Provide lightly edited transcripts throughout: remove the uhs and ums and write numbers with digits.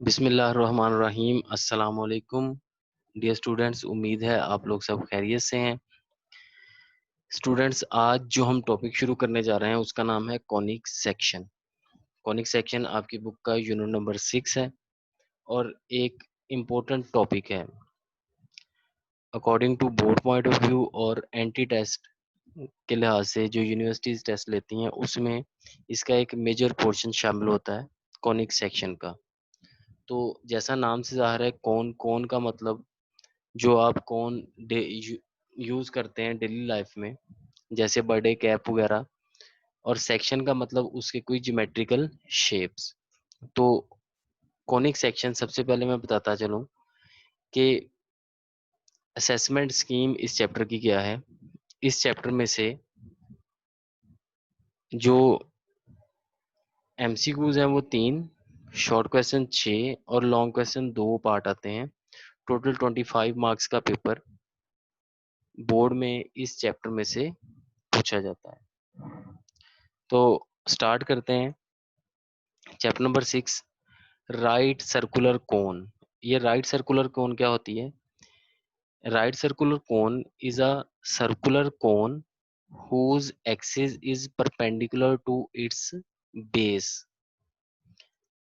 बिस्मिल्लाहिर्रहमानिर्रहीम। अस्सलाम वालेकुम डियर स्टूडेंट्स, उम्मीद है आप लोग सब खैरियत से हैं। स्टूडेंट्स, आज जो हम टॉपिक शुरू करने जा रहे हैं उसका नाम है कॉनिक सेक्शन। कॉनिक सेक्शन आपकी बुक का यूनिट नंबर 6 है और एक इम्पोर्टेंट टॉपिक है। According to board point of view और एंटी टेस्ट के लिहाज से जो यूनिवर्सिटीज टेस्ट लेती हैं उसमें इसका एक मेजर पोर्शन शामिल होता है कॉनिक सेक्शन का। तो जैसा नाम से ज़ाहिर है, कौन कौन का मतलब जो आप कौन यूज करते हैं डेली लाइफ में, जैसे बर्थडे कैप वगैरह। और सेक्शन का मतलब उसके कोई ज्योमेट्रिकल शेप्स। तो कॉनिक सेक्शन सबसे पहले मैं बताता चलूं कि असेसमेंट स्कीम इस चैप्टर की क्या है। इस चैप्टर में से जो एमसीक्यूज हैं वो 3, शॉर्ट क्वेश्चन 6 और लॉन्ग क्वेश्चन 2 पार्ट आते हैं। टोटल 25 मार्क्स का पेपर बोर्ड में इस चैप्टर में से पूछा जाता है। तो स्टार्ट करते हैं। Chapter number 6, right circular cone. ये राइट सर्कुलर कोन क्या होती है? Right circular cone is a circular cone whose axis is perpendicular to its base।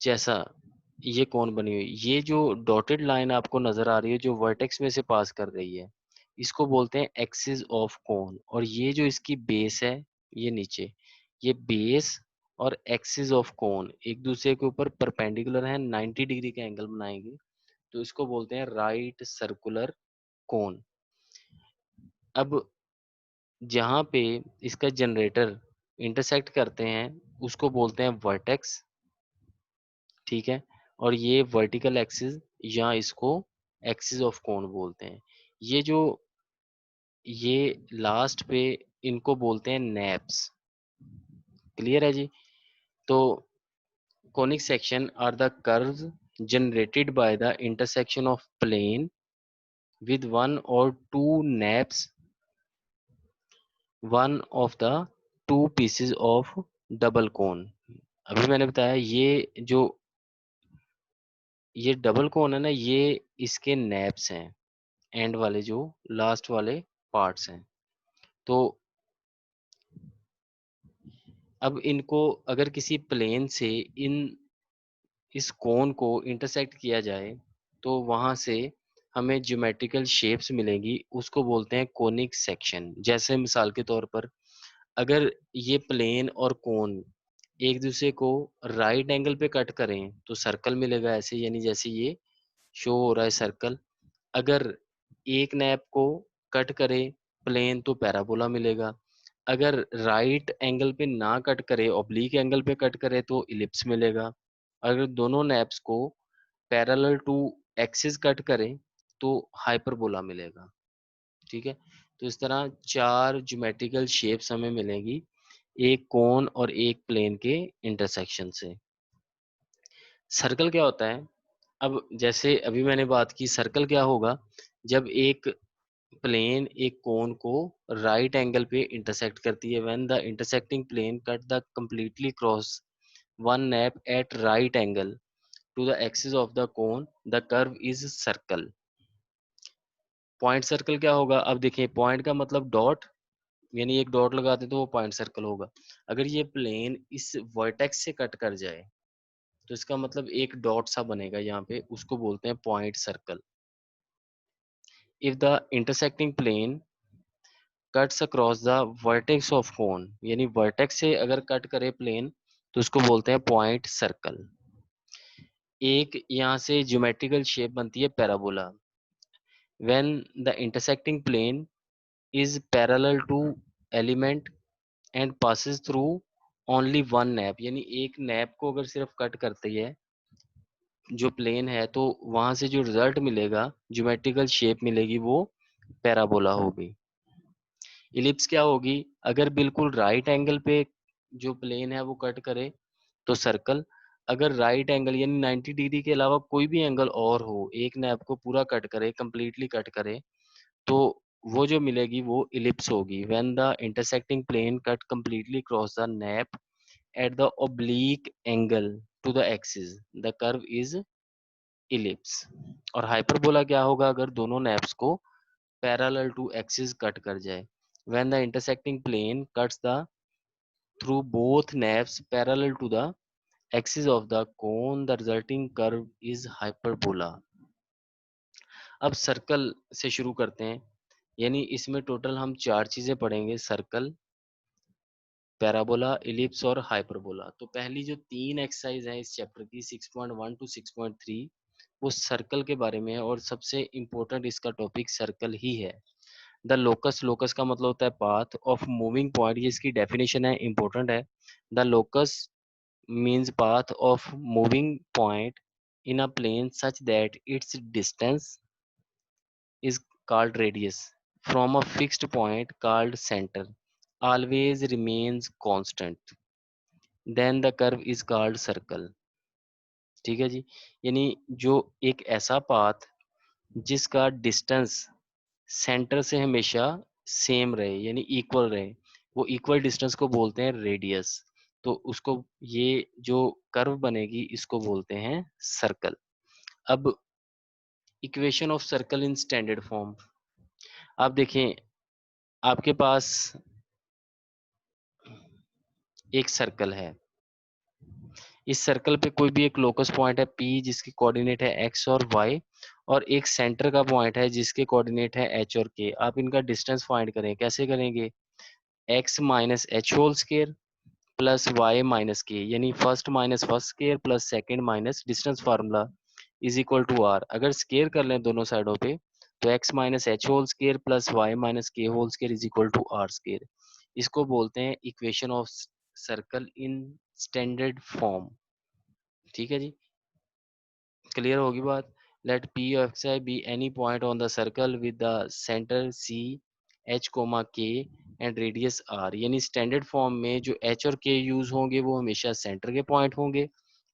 जैसा ये कोन बनी हुई, ये जो डॉटेड लाइन आपको नजर आ रही है जो वर्टेक्स में से पास कर रही है, इसको बोलते हैं एक्सिस ऑफ कोन। और ये जो इसकी बेस है, ये नीचे, ये बेस और एक्सिस ऑफ कोन एक दूसरे के ऊपर परपेंडिकुलर है, 90 डिग्री का एंगल बनाएंगे, तो इसको बोलते हैं राइट सर्कुलर कोन। अब जहाँ पे इसका जनरेटर इंटरसेक्ट करते हैं उसको बोलते हैं वर्टेक्स, ठीक है। और ये वर्टिकल एक्सिस या इसको एक्सिस ऑफ कोन बोलते हैं। ये जो ये लास्ट पे इनको बोलते हैं नैप्स। क्लियर है जी? तो conic section are the curves generated by the intersection of plane with one or two naps, one of the two pieces of double cone। अभी मैंने बताया ये डबल कोन है ना, ये इसके नैप्स हैं, एंड वाले जो लास्ट वाले पार्ट्स हैं। तो अब इनको अगर किसी प्लेन से इन इस कोन को इंटरसेक्ट किया जाए तो वहां से हमें ज्योमेट्रिकल शेप्स मिलेंगी, उसको बोलते हैं कोनिक सेक्शन। जैसे मिसाल के तौर पर अगर ये प्लेन और कोन एक दूसरे को राइट एंगल पे कट करें तो सर्कल मिलेगा ऐसे, यानी जैसे ये शो हो रहा है सर्कल। अगर एक नैप को कट करे प्लेन तो पैराबोला मिलेगा। अगर राइट एंगल पे ना कट करे, ऑब्लिक एंगल पे कट करे तो इलिप्स मिलेगा। अगर दोनों नैप्स को पैरेलल टू एक्सिस कट करें तो हाइपरबोला मिलेगा, ठीक है। तो इस तरह 4 ज्योमेट्रिकल शेप्स हमें मिलेंगी एक कोन और एक प्लेन के इंटरसेक्शन से। सर्कल क्या होता है? अब जैसे अभी मैंने बात की, सर्कल क्या होगा जब एक प्लेन एक कोन को राइट एंगल पे इंटरसेक्ट करती है। When the intersecting plane cut the completely cross one nap at right angle to the axis of the cone, the curve is circle। Point circle क्या होगा? अब देखिए, पॉइंट का मतलब डॉट, यानी एक डॉट लगाते तो वो पॉइंट सर्कल होगा। अगर ये प्लेन इस वर्टेक्स से कट कर जाए तो इसका मतलब एक डॉट सा बनेगा यहाँ पे, उसको बोलते हैं point circle. If the intersecting plane cuts across the vertex of cone, यानी वर्टेक्स से अगर कट करे प्लेन तो उसको बोलते हैं पॉइंट सर्कल। एक यहाँ से ज्योमेट्रिकल शेप बनती है parabola. When the intersecting plane is parallel to element and passes through only one nap, यानी एक नैप को अगर सिर्फ कट करती है जो प्लेन है तो वहां से जो रिजल्ट मिलेगा, ज्योमेट्रिकल शेप मिलेगी, वो पैराबोला होगी। इलिप्स क्या होगी? अगर बिल्कुल राइट एंगल पे जो प्लेन है वो कट करे तो सर्कल। अगर राइट एंगल यानी 90 डिग्री के अलावा कोई भी एंगल और हो, एक नैप को पूरा कट करे, कंप्लीटली कट करे, तो वो जो मिलेगी वो इलिप्स होगी। When the intersecting plane cut completely cross the nap at the oblique angle to the axis, the curve is ellipse. और हाइपरबोला क्या होगा अगर दोनों नैप्स को पैरेलल टू एक्सिस कट कर जाए। When the intersecting plane cuts the through both naps parallel to the axis of the cone, the resulting curve is hyperbola. अब circle से शुरू करते हैं, यानी इसमें टोटल हम 4 चीजें पढ़ेंगे, सर्कल, पैराबोला, इलिप्स और हाइपरबोला। तो पहली जो 3 एक्सरसाइज है इस चैप्टर की 6.1 टू 6.3 वो सर्कल के बारे में है और सबसे इम्पोर्टेंट इसका टॉपिक सर्कल ही है। द लोकस, लोकस का मतलब होता है पाथ ऑफ मूविंग पॉइंट, ये इसकी डेफिनेशन है, इंपॉर्टेंट है। The locus means path of moving point in a plane such that its distance is called radius from a fixed point called center always remains constant, then the curve is called circle। ठीक है जी, यानी जो एक ऐसा path जिसका distance centre से हमेशा same रहे यानी इक्वल रहे, वो इक्वल डिस्टेंस को बोलते हैं रेडियस। तो उसको, ये जो कर्व बनेगी इसको बोलते हैं सर्कल। अब equation of circle in standard form, आप देखें आपके पास एक सर्कल है, इस सर्कल पे कोई भी एक लोकस पॉइंट है P जिसकी कोऑर्डिनेट है x और y, और एक सेंटर का पॉइंट है जिसके कोऑर्डिनेट है h और k। आप इनका डिस्टेंस फाइंड करें, कैसे करेंगे, x minus h whole square plus y minus k, यानी first minus first square plus second minus distance formula is equal to r. अगर स्केयर कर लें दोनों साइडों पे तो x minus h whole square plus y minus k whole square is equal to r square. इसको बोलते हैं equation of circle in standard form. ठीक है जी, क्लियर होगी बात। Let p of x I B any point on the circle with the centre C H comma K and radius R, यानी standard form में जो एच और के यूज होंगे वो हमेशा सेंटर के पॉइंट होंगे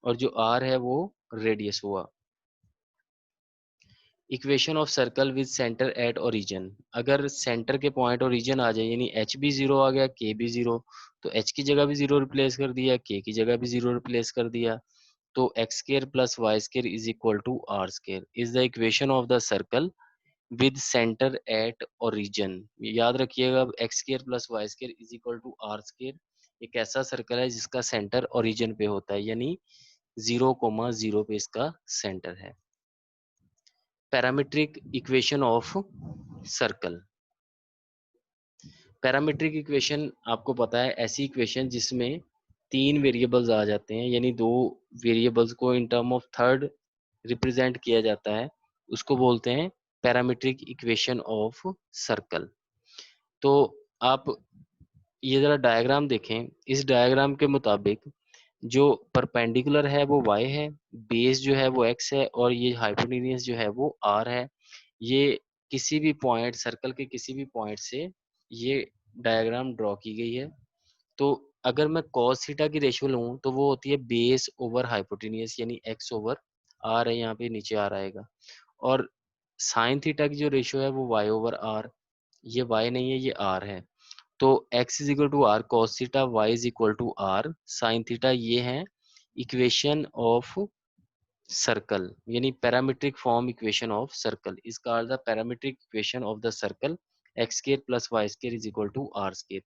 और जो आर है वो रेडियस हुआ। Equation of circle with centre at origin, अगर सेंटर के पॉइंट ओरिजिन आ जाए यानी एच भी जीरो आ गया के भी जीरो, तो एच की जगह भी जीरो रिप्लेस कर दिया, के की जगह भी जीरो रिप्लेस कर दिया, तो x square plus y square is equal to r square is the equation of the circle with centre at origin. याद रखिएगा, x square plus y square is equal to r square एक ऐसा circle है जिसका centre origin पे होता है, यानी 0,0 पे इसका सेंटर है। Parametric equation of circle, parametric equation आपको पता है ऐसी इक्वेशन जिसमें 3 वेरिएबल्स आ जाते हैं, यानी 2 वेरिएबल्स को in term of third represent किया जाता है, उसको बोलते हैं पैरामीट्रिक इक्वेशन ऑफ सर्कल। तो आप ये जरा डायग्राम देखें, इस डायग्राम के मुताबिक जो परपेंडिकुलर है वो y है, बेस जो है वो x है और ये हाइपोटेन्यूज जो है वो r है। ये किसी भी पॉइंट, सर्कल के किसी भी पॉइंट से ये डायग्राम ड्रॉ की गई है। तो अगर मैं cos थीटा की रेशियो लूँ तो वो होती है बेस ओवर हाइपोटेन्यूज, यानी x ओवर r है, यहाँ पे नीचे r आएगा। और साइन थीटा की जो रेशियो है वो y ओवर r, ये y नहीं है ये r है। तो x is equal to r cos theta, y is equal to r sine theta, ये है इक्वेशन ऑफ सर्कल, यानी parametric form equation of circle is called the parametric equation of the circle x square plus y square is equal to r square.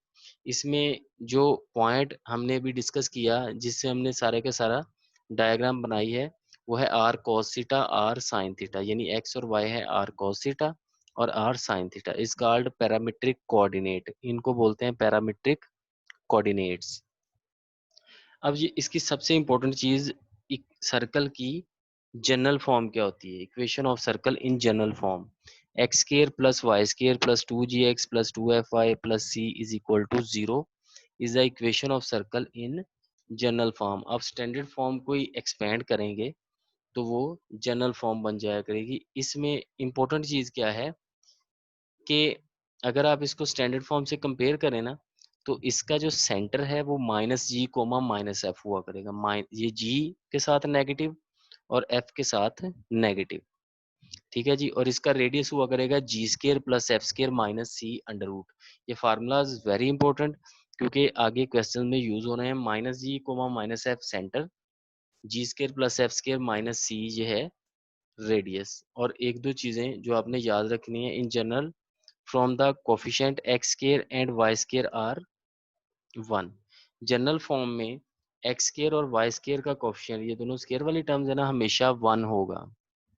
इसमें जो point हमने भी discuss किया जिससे हमने सारे का सारा डायग्राम बनाई है वो है r cos theta r sine theta, यानी एक्स और वाई है आर कॉस थीटा और r sine theta is called parametric coordinate, इनको बोलते हैं पैरामीट्रिक कोऑर्डिनेट्स। अब ये इसकी सबसे इंपॉर्टेंट चीज, सर्कल की जनरल फॉर्म क्या होती है, equation of circle in general form x square plus y square plus 2gx plus 2fy plus c is equal to 0 is the equation of circle in general form. अब standard form को ही expand करेंगे तो वो general form बन जाया करेगी। इसमें इंपॉर्टेंट चीज क्या है कि अगर आप इसको स्टैंडर्ड फॉर्म से कंपेयर करें ना तो इसका जो सेंटर है वो minus g comma minus F हुआ करेगा, ये जी के साथ नेगेटिव और एफ के साथ नेगेटिव। ठीक है जी, और इसका रेडियस हुआ करेगा g square plus f square minus c under root. ये फार्मूलाज वेरी इंपॉर्टेंट क्योंकि आगे क्वेश्चन में यूज हो रहे हैं। Minus g comma minus f centre, g square plus f square minus c ये है रेडियस। और एक दो चीजें जो आपने याद रखनी है in general, from the coefficient x square and y square are 1। General form में एक्स स्केयर और वाई स्केयर का कोफिशिएंट, ये दोनों स्केयर वाली टर्म्स है ना, हमेशा 1 होगा,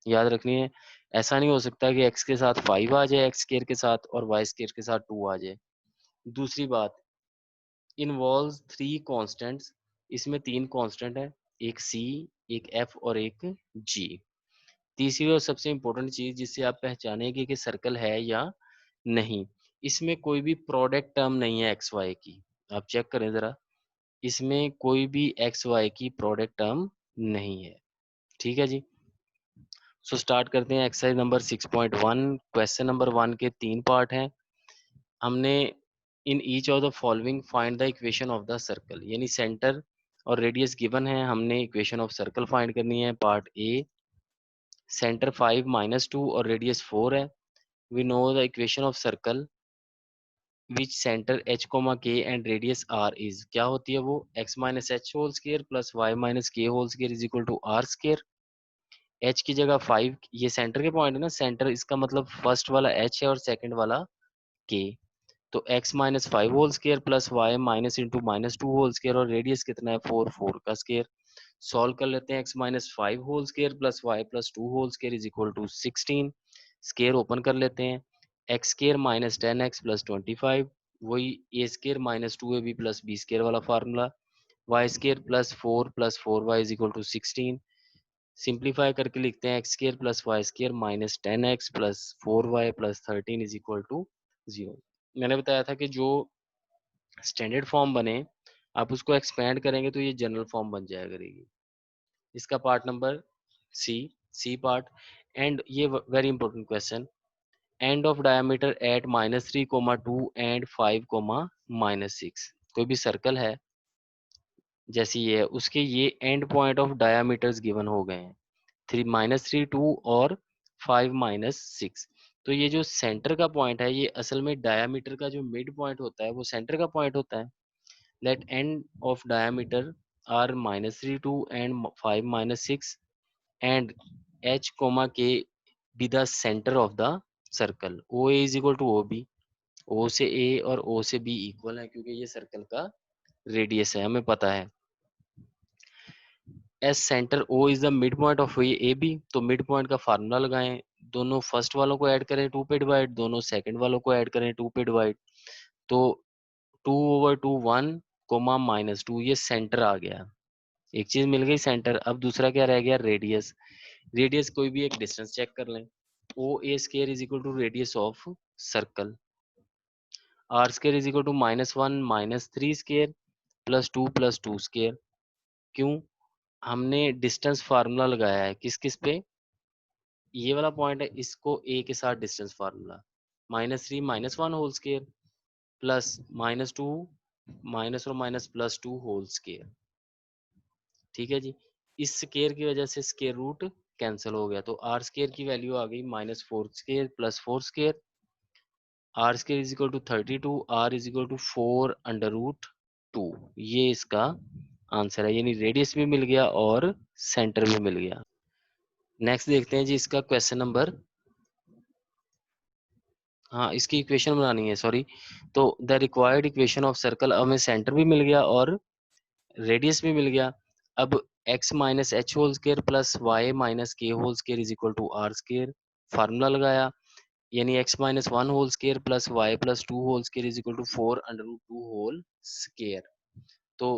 याद रखनी है। ऐसा नहीं हो सकता कि एक्स के साथ 5 आ जाए एक्स स्केयर के साथ और वाई स्केयर के साथ 2 आ जाए। दूसरी बात, इन्वॉल्व 3 कांस्टेंट्स, इसमें 3 कांस्टेंट है, एक सी, एक एफ और एक जी। तीसरी और सबसे इंपॉर्टेंट चीज जिससे आप पहचानेंगे कि सर्कल है या नहीं, इसमें कोई भी प्रोडक्ट टर्म नहीं है एक्स वाई की। आप चेक करें जरा, इसमें कोई भी एक्स वाई की प्रोडक्ट टर्म नहीं है। ठीक है जी। सो स्टार्ट करते हैं एक्सरसाइज नंबर 6.1। क्वेश्चन नंबर 1 के 3 पार्ट हैं। हमने in each of the following find the equation of the circle, यानी सेंटर और रेडियस गिवन है, हमने इक्वेशन ऑफ सर्कल फाइंड करनी है। पार्ट ए, सेंटर 5 - 2 और रेडियस 4 है। We know the equation of circle which centre h, k and radius r is, क्या होती है वो, x - h whole square plus y - k whole square is equal to r square. h की जगह 5, ये centre के point है ना, सेंटर इसका मतलब फर्स्ट वाला h है और सेकंड वाला k। तो x - 5 whole square plus y -(-2) whole square और रेडियस कितना है 4, 4 का स्क्वायर। सॉल्व कर लेते हैं, x - 5 whole square plus y + 2 whole square is equal to 16। Square open कर लेते हैं, x स्क्वायर - 10x + 25, वही a square - 2ab + b square वाला formula, y square +4 + 4y is equal to 16। Simplify करके लिखते हैं x square + y square - 10x + 4y + 13 is equal to 0। मैंने बताया था कि जो स्टैंडर्ड फॉर्म बने आप उसको एक्सपेंड करेंगे तो ये जनरल फॉर्म बन जाया करेगी। इसका part number c, c part. And ये very important question, and of diameter at -3, 2 and 5, -6। कोई भी सर्कल है जैसे ये है, उसके ये and point of diameters given हो गए हैं, 3 - 2 और 5 - 6। तो ये जो सेंटर का पॉइंट है ये असल में डायमीटर का जो मिड पॉइंट होता है वो सेंटर का पॉइंट होता है। Let end of diameter are -3, 2 and 5 - 6 and h, k be the center of the circle। OA is equal to OB, O से A और O से B इक्वल है क्योंकि ये सर्कल का रेडियस है, हमें पता है। As centre O is the mid point of A B, तो मिड पॉइंट का फार्मूला लगाएं, दोनों फर्स्ट वालों को ऐड करें 2 पे डिवाइड, दोनों सेकंड वालों को ऐड करें 2 पे डिवाइड, तो 2/2 1, -2, ये सेंटर आ गया। एक चीज मिल गई सेंटर। अब दूसरा क्या रह गया, रेडियस। रेडियस कोई भी एक डिस्टेंस चेक कर लें, o a square is equal to radius of circle, r square is equal to -1 - 3 square +2 + 2 square. क्यों, हमने डिस्टेंस फार्मूला लगाया है किस किस पे, ये वाला पॉइंट है इसको ए के साथ distance formula, -3 - 1 whole square plus -2 minus और माइनस +2 होल स्केयर। ठीक है जी, इस स्केयर की वजह से स्केयर रूट कैंसिल हो गया, तो आर स्केयर की वैल्यू आ गई -4 square + 4 square, r square is equal to 32, r is equal to 4√2। ये इसका आंसर है, यानी रेडियस भी मिल गया और सेंटर भी मिल गया। नेक्स्ट देखते हैं जी इसका क्वेश्चन नंबर, हाँ इसकी इक्वेशन बनानी है सॉरी। तो the required equation of circle, हमें सेंटर भी मिल गया और रेडियस भी मिल गया। अब x - h whole square plus y - k whole square is equal to r square, formula लगाया, यानी x - 1 whole square plus y + 2 whole square is equal to 4√2 whole square. तो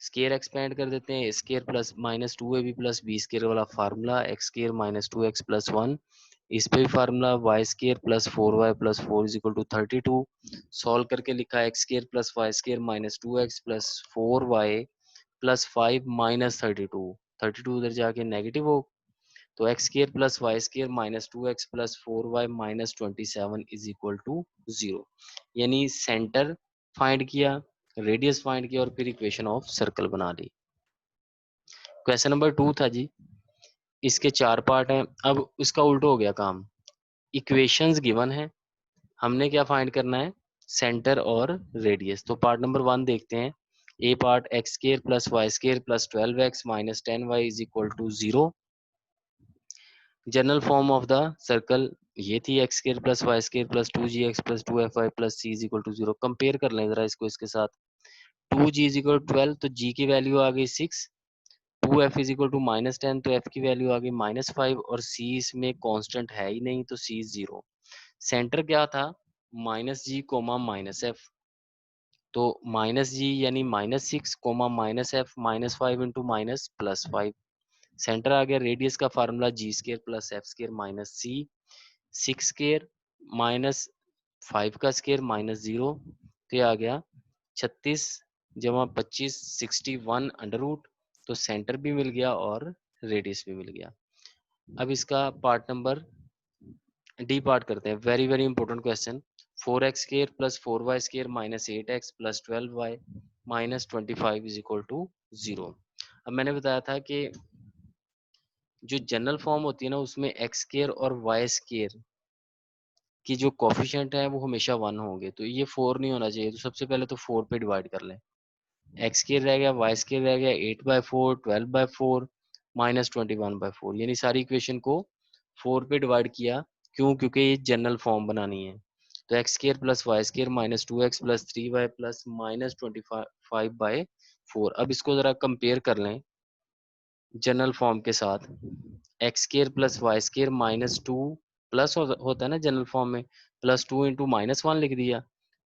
स्केयर एक्सपेंड कर देते हैं, square plus -2ab + b square वाला formula, x square -2x + 1, इस पे भी formula, y square plus 4y + 4 is equal to 32। Solve करके लिखा x square plus y square -2x + 4y + 5 - 32, 32 उधर जाके नेगेटिव हो, तो x square plus y square -2x + 4y - 27 is equal to 0। यानी सेंटर फाइंड किया, रेडियस फाइंड किया और फिर इक्वेशन ऑफ सर्कल बना ली। क्वेश्चन नंबर 2 था जी, इसके 4 पार्ट हैं। अब इसका उल्टा हो गया काम, इक्वेशंस गिवन है, हमने क्या फाइंड करना है, सेंटर और रेडियस। तो पार्ट नंबर 1 देखते हैं। A part x square plus y square plus 12x - 10y is equal to 0। General form of the circle ये थी x square plus y square plus 2gx plus 2fy plus c is equal to 0। Compare कर लें जरा इसको इसके साथ। 2g is equal to 12 तो g की वैल्यू आ गई 6। 2f इज इक्वल टू -10 तो f की वैल्यू आ गई -5 और c इसमें कांस्टेंट है ही नहीं तो c 0। सेंटर क्या था -g कोमा -f तो -g यानी -6 comma -f -5 into minus plus 5। Centre आ गया। रेडियस का formula g square plus f square minus c. 6 square minus 5 का स्केयर -0 तो ये आ गया 36 जमा 25 61 अंडर रूट। तो सेंटर भी मिल गया और रेडियस भी मिल गया। अब इसका पार्ट नंबर डी पार्ट करते हैं। Very very important question. 4x square plus 4y square minus 8x plus 12y minus 25 is equal to 0। अब मैंने बताया था कि जो जनरल फॉर्म होती है ना उसमें एक्स स्केयर और वाई स्केयर की जो कॉफिशिएंट है वो हमेशा 1 होंगे। तो ये 4 नहीं होना चाहिए। तो सबसे पहले तो 4 पे डिवाइड कर लें। एक्स स्केयर रह गया, वाई स्केयर रह गया 8/4 12/4 माइनस 21/4 यानी सारी इक्वेशन को 4 पे डिवाइड किया। क्यों? क्योंकि ये जनरल फॉर्म बनानी है। तो x square plus y square minus 2x plus 3y plus minus 25/4। अब इसको जरा कंपेयर कर लें जनरल फॉर्म के साथ। X square plus y square -2 plus होता है ना जनरल फॉर्म में, +2 इंटू -1 लिख दिया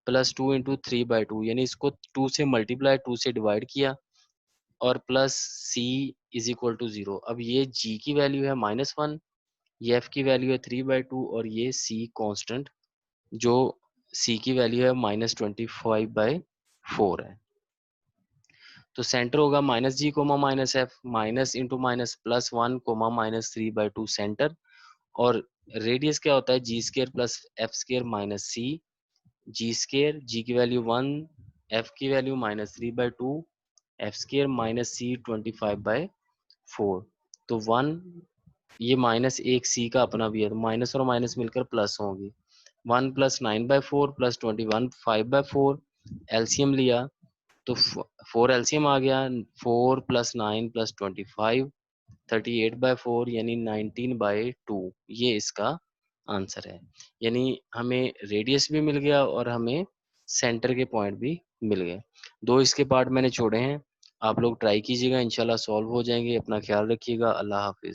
+2 इंटू 3/2 यानी इसको 2 से मल्टीप्लाई 2 से डिवाइड किया और plus c is equal to 0। अब ये g की वैल्यू है -1, ये f की वैल्यू है 3/2 और ये c कांस्टेंट जो c की वैल्यू है -25/4 है। तो सेंटर होगा -g comma -f minus into minus +1 comma -3/2 centre. और रेडियस क्या होता है g square plus f square minus c. G square g की वैल्यू 1 एफ की value -3/2 f square minus c 25/4। तो 1 ये माइनस एक सी का अपना भी है तो माइनस और माइनस मिलकर प्लस होंगी। 1 प्लस 9/4 प्लस 21 5/4 एलसीएम लिया तो 4 एलसीएम आ गया। 4 प्लस 9 प्लस 25 38/4 यानी 19/2 ये इसका आंसर है। यानी हमें रेडियस भी मिल गया और हमें सेंटर के पॉइंट भी मिल गए। दो इसके पार्ट मैंने छोड़े हैं। आप लोग ट्राई कीजिएगा, इंशाल्लाह सॉल्व हो जाएंगे। अपना ख्याल रखिएगा। अल्लाह हाफिज।